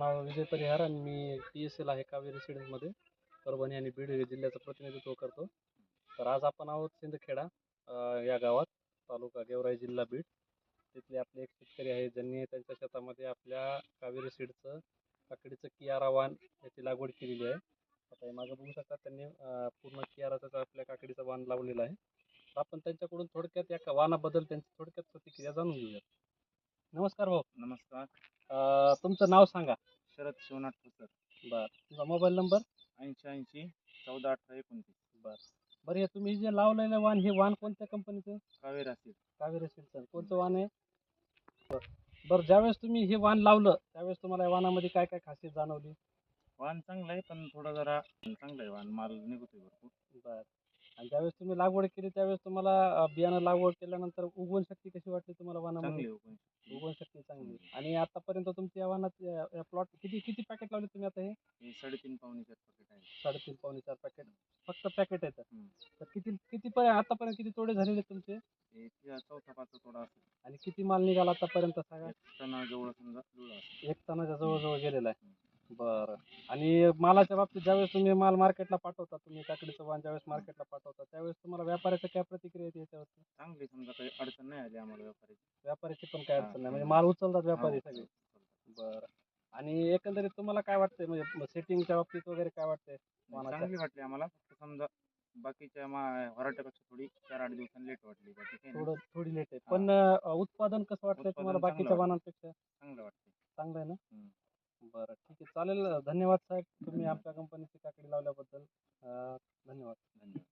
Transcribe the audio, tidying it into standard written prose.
नाव विजय परिहार आणि मी PSL आहे कावेरी सीड्समध्ये परभणी आणि बीड जिल्ह्याचं प्रतिनिधित्व करतो. तर आज आपण आहोत सिंदखेडा या गावात, तालुका गेवराई, जिल्हा बीड. तिथले आपले एक शेतकरी आहे ज्यांनी त्यांच्या शेतामध्ये आपल्या कावेरी सीडचं काकडीचं कियारा वाण याची लागवड केलेली आहे. आता हे मागं बघू शकता त्यांनी पूर्ण कियाराचा आपल्या काकडीचा वाण लावलेला आहे. तर आपण त्यांच्याकडून थोडक्यात या वाणाबद्दल त्यांची थोडक्यात प्रतिक्रिया जाणून घेऊयात. नमस्कार भाऊ. नमस्कार. तुमचं नाव सांगा. शरद शिवनाथ ठोसर. बरं. तुमचा मोबाईल नंबर? 80 80 14 18 29. बरं. बरं, हे तुम्ही जे लावलेलं वाण, हे वाण कोणत्या कंपनीचं? कावेरी असेल. कावेरी सीड्सचं. कोणतं वाण आहे? बरं, ज्यावेळेस तुम्ही हे वाण लावलं त्यावेळेस तुम्हाला या वाणामध्ये काय काय खासियत जाणवली? वाण चांगलं आहे, पण थोडं जरा चांगलं आहे वाण, माल निघतोय भरपूर. बरं. आणि ज्यावेळेस तुम्ही लागवड केली त्यावेळेस तुम्हाला बियाणं लागवड केल्यानंतर उगवण शक्ती कशी वाटली तुम्हाला वाणामध्ये? चांगली आहे पण. उगवण शक्ती चांगली. आणि आतापर्यंत तुमच्या या वाणात या प्लॉट किती किती पॅकेट लावले तुम्ही आता? हे हे 3.5 पावणे 4 पॅकेट आहे. 3.5 पावणे 4 पॅकेट फक्त पॅकेट आहेत. हम्म. तर किती किती आतापर्यंत किती तोडे झालेले तुमचे? हे चौथा पाचवा थोडा असेल. आणि किती माल निघाला आतापर्यंत सांगा? 1 टना जवळ समजा जुळला असेल. 1 टनाच्या जवळजवळ गेलेला आहे. बरं. आणि मालाच्या बाबतीत ज्यावेळेस तुम्ही माल मार्केटला पाठवता, तुम्ही काकडीचं वाण ज्यावेळेस मार्केटला पाठवता त्यावेळेस तुम्हाला व्यापाऱ्याच्या काय प्रतिक्रिया येते याच्यावरती? चांगली, समजा काही अडचण नाही आली आम्हाला व्यापारी. व्यापाऱ्याची पण काय अडचण नाही, म्हणजे माल उचलतात व्यापारी सगळे? बरं. आणि एकंदरीत तुम्हाला काय वाटतंय, म्हणजे सेटिंगच्या बाबतीत वगैरे काय वाटतंय वाणाच्या? चांगली वाटली आम्हाला, फक्त समजा बाकीच्या व्हराट्यापेक्षा थोडी 4-8 दिवसांनी लेट वाटली. बाकी काही नाही. थोडी लेट आहे, पण उत्पादन कसं वाटतंय तुम्हाला उत्पादन बाकीच्या चांगलं वाणांपेक्षा? चांगलं वाटतं. चांगलं आहे ना? हम्म. बरं, ठीक आहे, चालेल. धन्यवाद साहेब, तुम्ही आपल्या कंपनीची काकडी लावल्याबद्दल. धन्यवाद. धन्यवाद.